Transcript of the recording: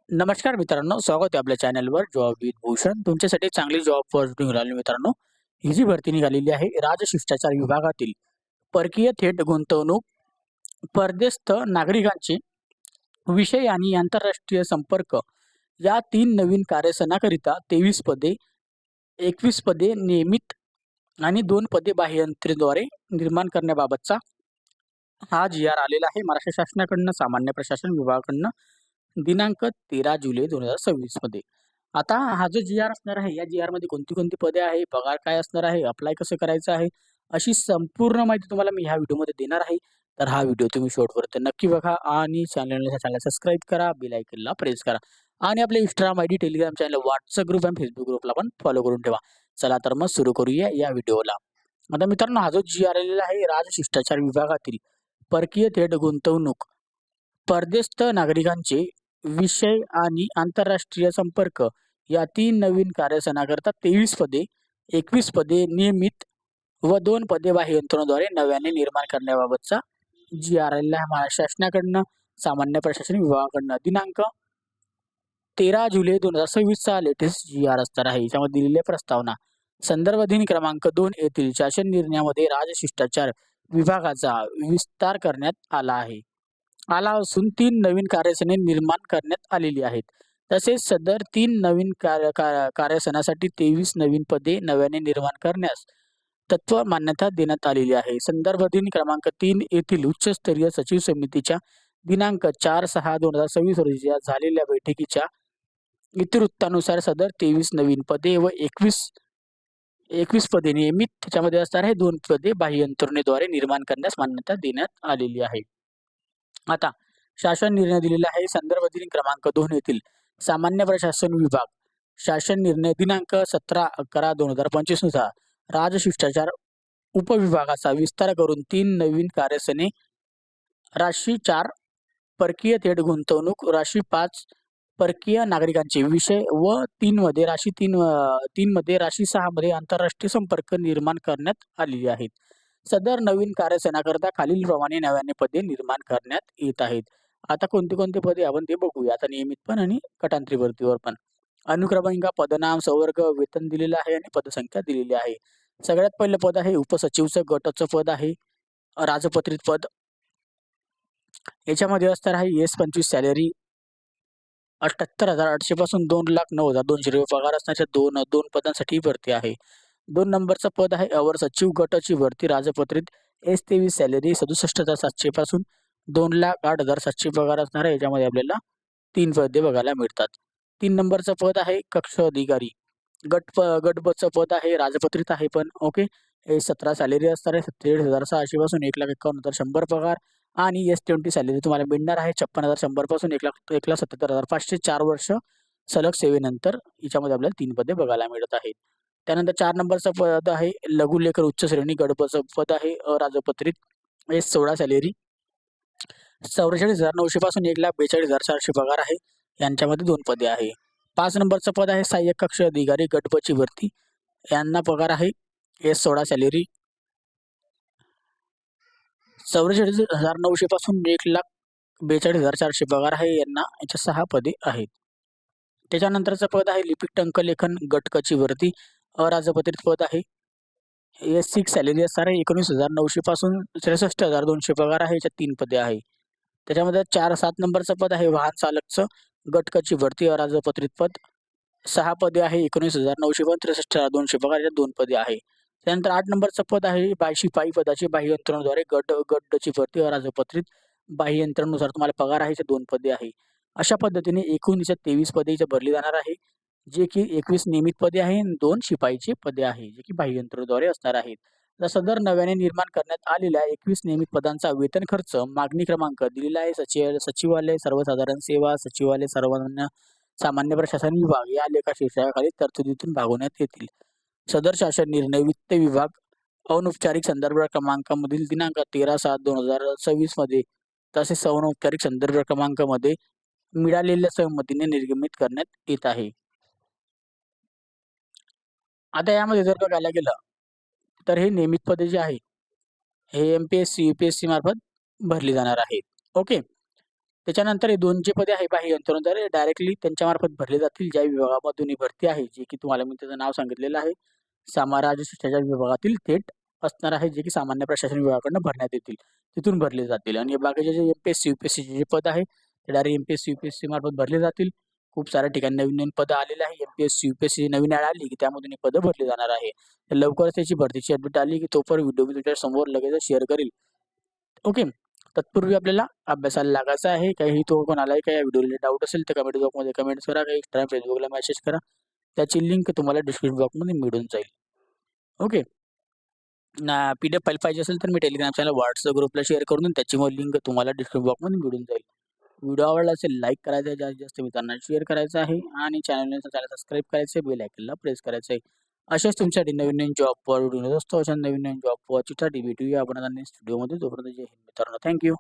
नमस्कार मित्रांनो, स्वागत आहे आपल्या चॅनलवर जॉब विथ भूषण. तुमच्यासाठी चांगली जॉब ऑपॉर्च्युनिटी घेऊन आलो मित्रांनो. ही जी भरती निघालेली आहे राजशिष्टाचार विभागातील परकीय थेट गुंतवणूक, परदेशस्थ नागरिकांचे विषय आणि आंतरराष्ट्रीय संपर्क या 3 नवीन कार्यसनाकरिता 23 पदे, 21 पदे नियमित आणि 2 पदे बाह्यंत्रेद्वारे निर्माण करण्याबाबतचा हा जी-आर आलेला आहे महाराष्ट्र शासनाकडनं, सामान्य प्रशासन विभागाकडनं दिनांक 13 जुलै 2026 मध्ये. आता हा जो जी-आर असणार आहे, या जी-आर मध्ये कोणती-कोणती पदे आहे, पगार काय असणार आहे, अप्लाय कसं करायचं आहे, अशी संपूर्ण माहिती तुम्हाला मी ह्या व्हिडिओमध्ये देणार आहे. तर हा व्हिडिओ तुम्ही शेवटपर्यंत नक्की बघा आणि चॅनलला सबस्क्राईब करा, बेल आयकॉनला प्रेस करा आणि आपले Instagram ID, Telegram channel, WhatsApp group आणि Facebook ग्रुपला पण फॉलो करून ठेवा. चला तर मग सुरू करूया या व्हिडिओला. आता मित्रांनो, हा जो जी-आर आलेला आहे राजशिष्टाचार विभागातील परकीय थेट गुंतवणूक, परदेशस्थ नागरिकांचे विषय आणि आंतरराष्ट्रीय संपर्क या 3 नवीन कार्यसनाकरता 23 पदे, 21 पदे नियमित व 2 पदे बाह्य यंत्रणेद्वारे नव्याने निर्माण करण्याबाबतचा जी-आर आलेला आहे महाराष्ट्र शासनाकडनं, सामान्य प्रशासन विभागाकडनं. दिनांक 13 जुलै 2026 चा लेटेस्ट जी-आर असणार आहे. याच्यामध्ये दिलेली आहे प्रस्तावना. संदर्भ दिन क्रमांक 2 येथील शासन निर्णयामध्ये राजशिष्टाचार विभागाचा विस्तार करण्यात आला असून 3 नवीन कार्यसने निर्माण करण्यात आलेली आहेत. तसेच सदर 3 नवीन कार्यसनासाठी 23 नवीन पदे नव्याने निर्माण करण्यास तत्व मान्यता देण्यात आलेली आहे. संदर्भ दिन क्रमांक 3 येथील उच्चस्तरीय सचिव समितीच्या दिनांक 4/6/2026 रोजी झालेल्या बैठकीच्या इतिवृत्तानुसार सदर 23 नवीन पदे व 21 पदे नियमित त्याच्यामध्ये असणार आहे, 2 पदे बाह्य यंत्रणेद्वारे निर्माण करण्यास मान्यता देण्यात आलेली आहे. आता शासन निर्णय दिलेला आहे. संदर्भ दिन क्रमांक 2 येथील सामान्य प्रशासन विभाग शासन निर्णय दिनांक 17/11/2025 नुसार राजशिष्टाचार उपविभागाचा विस्तार करून 3 नवीन कार्यसने राशी 4 परकीय थेट गुंतवणूक, राशी 5 परकीय नागरिकांचे विषय व 3 मध्ये राशी 3 मध्ये राशी 6 मध्ये आंतरराष्ट्रीय संपर्क निर्माण करण्यात आलेली आहेत. सदर नवीन कार्यसनाकरता खालीलप्रमाणे नव्याने पदे निर्माण करण्यात येत आहेत. आता कोणती-कोणती पदे आपण ते बघूया. आता नियमित पण आणि कटांतरी भरतीवर पण. अनुक्रमांक, पदनाम, संवर्ग, वेतन दिलेलं आहे आणि पदसंख्या दिलेली आहे. सगळ्यात पहिलं पद आहे उपसचिवचं गटाचं पद आहे. राजपत्रित पद. याच्यामध्ये असणार आहे S25 सॅलरी 78,800 पासून 2,09,200 रुपये पगार असण्याच्या दोन पदांसाठी भरती आहे. 2 नंबरचं पद आहे अवर सचिव गटाची भरती राजपत्रित S23 सॅलरी 67,700 पासून 2,08,700 पगार असणार आहे. याच्यामध्ये आपल्याला 3 पदे बघायला मिळतात. 3 नंबरचं पद आहे कक्ष अधिकारी. गट पद आहे राजपत्रित आहे पण ओके. हे 17 सॅलरी असणार आहे 47,600 पासून 1,51,100 पगार आणि S20 सॅलरी तुम्हाला मिळणार आहे 56,100 पासून 1,77,500 4 वर्ष सलग सेवेनंतर याच्यामध्ये आपल्याला 3 पदे बघायला मिळत आहेत. त्यानंतर 4 नंबरचं पद आहे लघुलेखक उच्च श्रेणी गटचं पद आहे राजपत्रित S16 सॅलरी 44,900 पासून 1,42,400 पगार आहे. यांच्यामध्ये 2 पदे आहे. 5 नंबरचं पद आहे सहाय्यक कक्ष अधिकारी गटपची भरती. यांना पगार आहे S16 सॅलरी 44,900 पासून 1,42,400 पगार आहे. यांना याच्या 6 पदे आहेत. त्याच्यानंतरचं पद आहे लिपिक टंकलेखन गटकची भरती अराजपत्रित पद आहे. S6 सॅलरी असणार आहे 19,900 पासून 63,200 पगार आहे. याच्यात 3 पदे आहे. त्याच्यामध्ये 7 नंबरचं पद आहे वाहन चालकचं गटकची भरती अराजपत्रित पद 6 पदे आहे 19,900 पासून 63,200 पगार. याच्यात 2 पदे आहे. त्यानंतर 8 नंबरचं पद आहे शिपाई पदाची बाह्य यंत्रणेद्वारे गटची भरती अराजपत्रित बाह्य यंत्रणेनुसार तुम्हाला पगार आहे 2 पदे आहे. अशा पद्धतीने एकूण याच्यात 23 पदे इथे भरली जाणार आहे. जे की 21 नियमित पदे आहे आणि 2 शिपाईची पदे आहे जे की बाह्य यंत्रणेद्वारे असणार आहेत. तर सदर नव्याने निर्माण करण्यात आलेल्या 21 नियमित पदांचा वेतन खर्च मागणी क्रमांक दिलेला आहे सचिवालय सर्वसाधारण सेवा सचिवालय सामान्य प्रशासन विभाग या लेखाशीर्षकाखाली तरतुदीतून भागवण्यात येतील. सदर शासन निर्णय वित्त विभाग अनौपचारिक संदर्भ क्रमांकामधील दिनांक 13/7/2026 मध्ये तसेच अनौपचारिक संदर्भ क्रमांकामध्ये मिळालेल्या सहमतीने निर्गमित करण्यात येत आहे. आता यामध्ये जर बघायला गेलं तर हे नियमित पदे जे आहे हे MPSC UPSC मार्फत भरली जाणार आहेत. ओके. त्याच्यानंतर हे 2 जे पदे आहे बाह्य यंत्रणेद्वारे डायरेक्टली त्यांच्यामार्फत भरले जातील, ज्या विभागामधून ही भरती आहे, जे की तुम्हाला मी त्याचं नाव सांगितलेलं आहे. समाज शिष्टाचार विभागातील थेट असणार आहे, जे की सामान्य प्रशासन विभागाकडून भरण्यात येतील. तिथून भरले जातील आणि बाकीचे जे एम-पी-एस-सी, यू-पी-एस-सीचे जे पद आहे, ते डायरेक्ट एम-पी-एस-सी, यू-पी-एस-सी मार्फत भरले जातील. खूप साऱ्या ठिकाणी नवीन-नवीन पदं आलेली आहे. एम-पी-एस-सी, यू-पी-एस-सी नवीन ॲड आली, की त्यामधून ही पदं भरली जाणार आहे. तर लवकरच त्याची भरतीची अपडेट आली, की तो पण व्हिडिओ मी तुमच्या समोर लगेचच शेअर करेल. ओके. तत्पूर्वी आपल्याला अभ्यासाला लागायचं आहे. काही तो कोणालाही काही व्हिडिओला डाऊट असेल तर कमेंट बॉक्समध्ये कमेंट्स करा. काही एक्स्ट्रा Facebookला मेसेज करा. त्याची लिंक तुम्हाला डिस्क्रिप्शन बॉक्समध्ये मिळून जाईल. ओके. पी-डी-एफ फाईल पाहिजे असेल तर मी टेलिग्राम चॅनल WhatsApp ग्रुपला शेअर करून देईन. त्याची मग लिंक तुम्हाला डिस्क्रिप्शन बॉक्समध्ये मिळून जाईल. व्हिडिओ आवडला असेल लाईक करायचं आहे, जास्तीत जास्त मित्रांना शेअर करायचं आहे आणि चॅनल सबस्क्राईब करायचं आहे, बेल आयकॉनला प्रेस करायचं आहे. अशाच तुमच्यासाठी नवीन-नवीन जॉबवर व्हिडिओ असतो. अशा नवीन-नवीन जॉबवर चिठासाठी भेटूया आपण नेक्स्ट व्हिडिओमध्ये. तोपर्यंत जय हिंद मित्रांनो. Thank you.